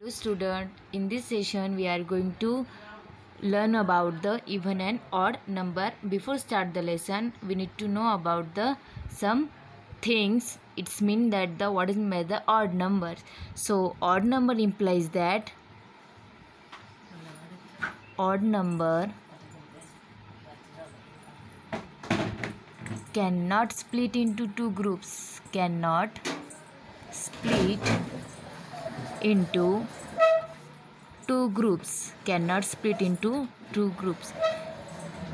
Student, in this session we are going to learn about the even and odd number. Before start the lesson, we need to know about the some things. It's mean that the what is meant by the odd numbers. So odd number implies that odd number cannot split into two groups. Cannot split into two groups. Cannot split into two groups.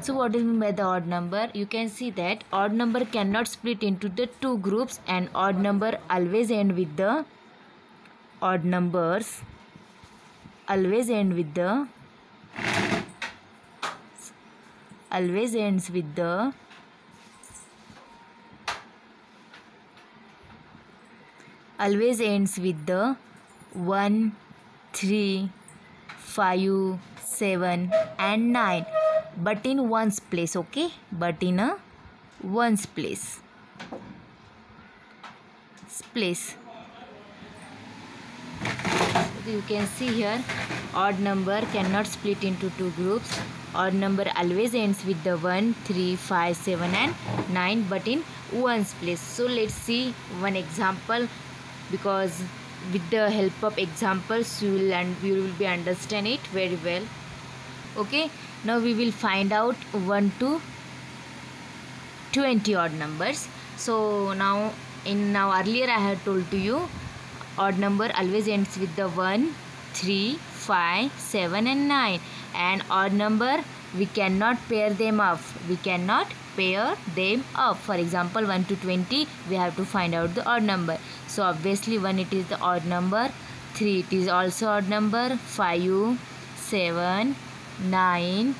So what is meant by the odd number? You can see that odd number cannot split into the two groups, and odd number always end with the odd numbers always ends with the always ends with the 1, 3, 5, 7 and 9, but in ones place. Okay, but in a ones place. You can see here, odd number cannot split into two groups. Odd number always ends with the 1, 3, 5, 7 and 9, but in ones place. So let's see one example, because with the help of examples you will be understand it very well. Okay, now we will find out 1 to 20 odd numbers. So now earlier I had told to you, odd number always ends with the 1, 3, 5, 7 and 9, and odd number we cannot pair them up. For example, 1 to 20 we have to find out the odd number. So obviously 1 it is the odd number, 3 it is also odd number, 5, 7, 9,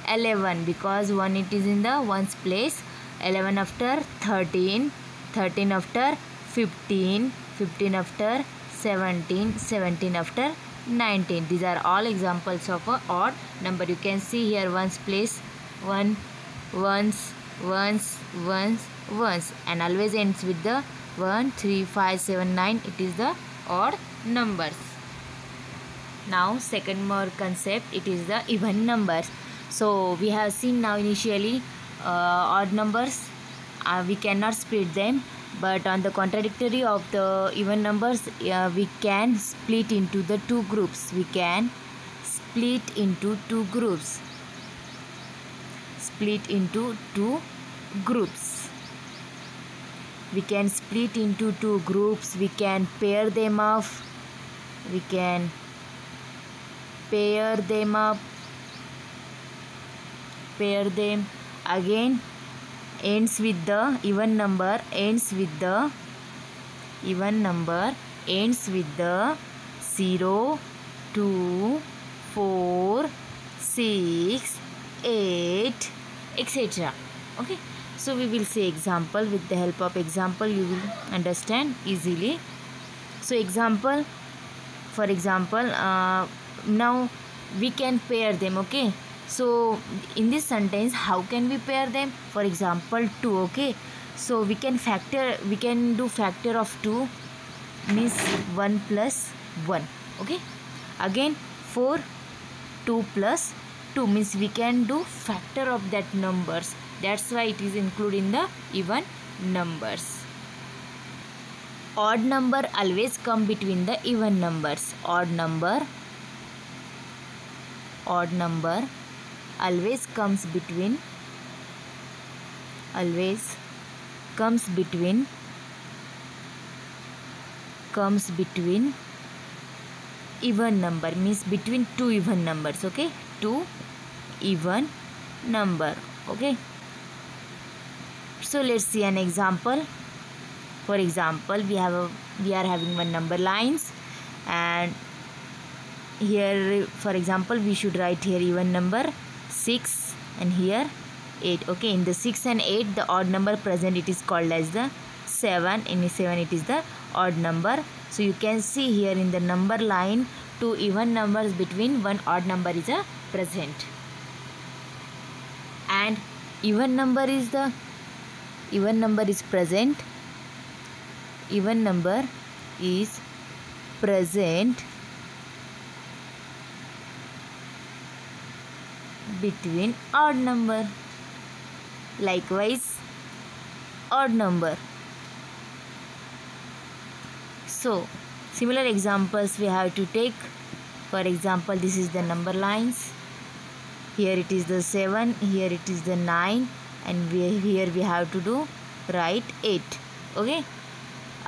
11 because 1 it is in the ones place, 11 after 13, 13 after 15, 15 after 17, 17 after 19. These are all examples of a odd number. You can see here ones place, 1, ones, and always ends with the 1, 3, 5, 7, 9. It is the odd numbers. Now second more concept, it is the even numbers. So we have seen now initially odd numbers we cannot split them, but on the contradictory of the even numbers we can split into the two groups. We can split into two groups. We can split into two groups. We can pair them up. Pair them again. Ends with the even number, ends with the 0, 2, 4, 6, 8, etc. Okay, so we will see example. With the help of example you will understand easily. So example, for example, now we can pair them. Okay, so in this sentence how can we pair them? For example, 2. Okay, so we can do factor of 2, means 1 plus 1. Okay, again 4, 2 plus 2 means we can do factor of that numbers. That's why it is included in the even numbers. Odd number always come between the even numbers. Odd number always comes between even number, means between two even numbers. Okay, two even number. Okay, so let's see an example. For example, we are having one number lines, and here for example we should write here even number 6 and here 8. Okay, in the 6 and 8 the odd number present, it is called as the 7. In 7 it is the odd number. So you can see here in the number line two even numbers between one odd number is a present, and even number is present. Even number is present between odd number. Likewise, odd number. So, similar examples we have to take. For example, this is the number lines. Here it is the 7, here it is the 9, and here we have to do write 8. Okay.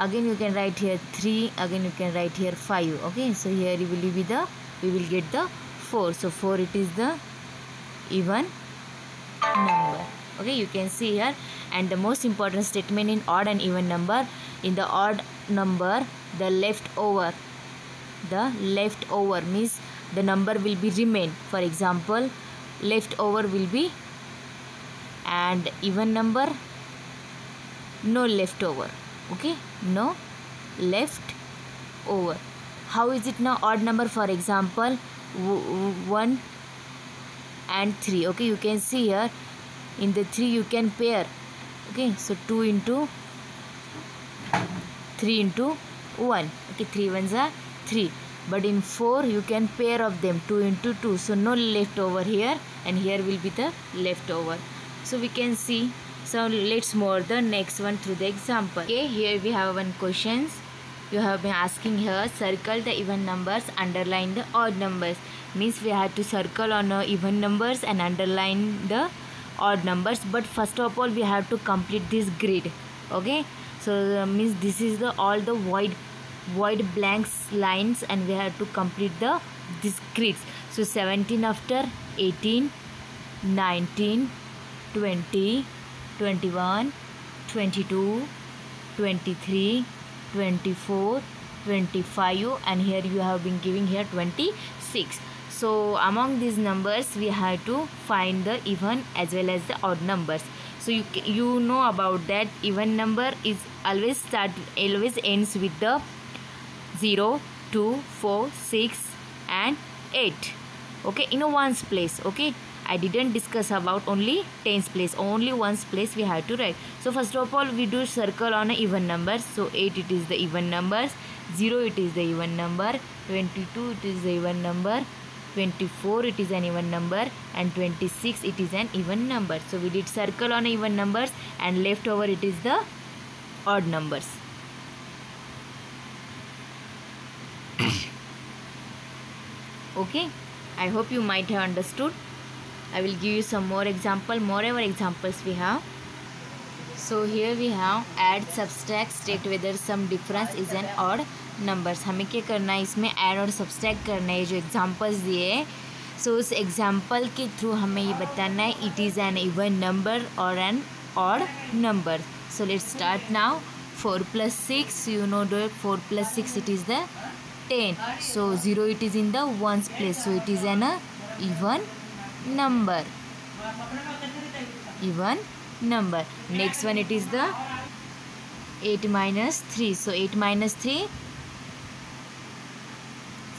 Again you can write here 3. Again you can write here 5. Okay. So here we will get the 4. So 4 it is the even number. Okay. You can see here. And the most important statement in odd and even number. In the odd number, the leftover means the number will be remain. For example, leftover will be, and even number, no leftover. Okay, no leftover. How is it now? Odd number, for example, 1 and 3. Okay, you can see here in the 3 you can pair. Okay, so 2 into 3 into 1. Okay, 3 ones are 3. But in 4 you can pair of them, 2 into 2. So no leftover here, and here will be the leftover. So we can see. So let's move the next one through the example. Okay, here we have one questions. You have been asking here, circle the even numbers, underline the odd numbers. Means we have to circle on even numbers and underline the odd numbers. But first of all we have to complete this grid. Okay, so means this is the all the void blanks lines, and we have to complete this grids. So 17 after 18, 19, 20, 21, 22, 23, 24, 25, and here you have been giving here 26. So among these numbers we have to find the even as well as the odd numbers. So you know about that even number is always ends with the 0, 2, 4, 6 and 8. Okay, in a ones place. Okay, I didn't discuss about only tens place. Only ones place we have to write. So first of all we do circle on a even numbers. So 8 it is the even numbers, 0 it is the even number, 22 it is the even number, 24 it is an even number, and 26 it is an even number. So we did circle on even numbers, and leftover it is the odd numbers. Okay, I hope you might have understood. I will give you some more moreover examples we have. So here we have add, subtract, state whether some difference is an odd numbers. हमें क्या करना है इसमें, add और subtract करना है. जो examples दिए हैं, सो उस एग्जांपल के थ्रू हमें ये बताना है it is an even number और an odd number. So let's start now. 4 plus 6, you know that 4 plus 6 it is the 10. So 0 it is in the ones place, so it is an even number. Even number. Next one it is the 8 minus 3. So 8 minus 3,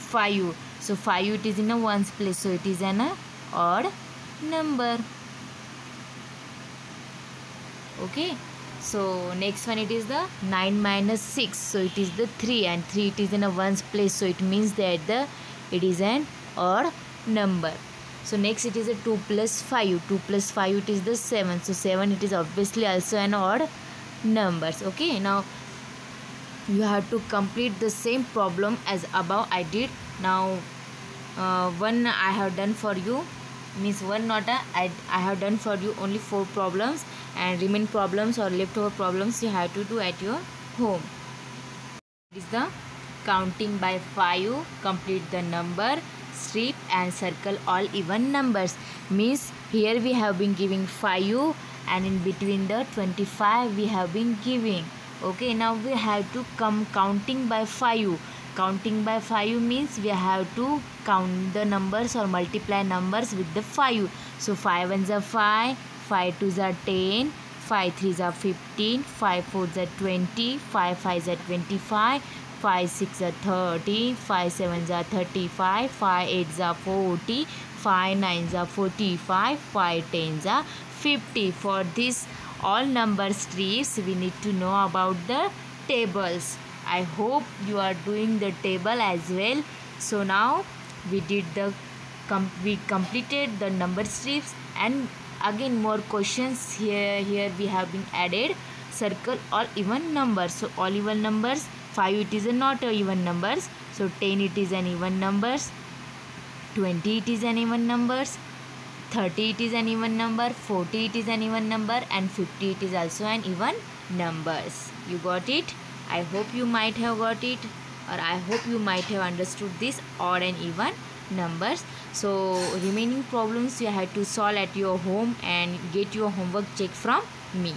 5. So 5 it is in a ones place, so it is an odd number. Okay. So next one it is the 9 minus 6. So it is the 3, and 3 it is in a ones place, so it means that it is an odd number. So next it is a 2 plus 5. 2 plus 5 it is the 7. So 7 it is obviously also an odd numbers. Okay, now you have to complete the same problem as above I did. Now one I have done for you, means one not I have done for you only 4 problems, and remaining problems or leftover problems you have to do at your home. This is the counting by 5. Complete the number, strip and circle all even numbers. Means here we have been giving 5, and in between the 25 we have been giving. Okay, now we have to come counting by 5. Counting by 5 means we have to count the numbers or multiply numbers with the 5. So 5 ones are 5, 5 twos are 10, 5 threes are 15, 5 fours are 20, 5 fives are 25, 5 six are 30, 5 sevens are 35, 5 eights are 40, 5 nines are 45, 5 tens are 50. For this all number strips we need to know about the tables. I hope you are doing the table as well. So now we did the we completed the number strips, and again more questions here we have been added. Circle all even numbers. So all even numbers. 5 it is a not a even numbers. So 10 it is an even numbers. 20 it is an even numbers. 30 it is an even number. 40 it is an even number, and 50 it is also an even numbers. You got it? I hope you might have got it, or I hope you might have understood this odd and even numbers. So remaining problems you have to solve at your home and get your homework check from me.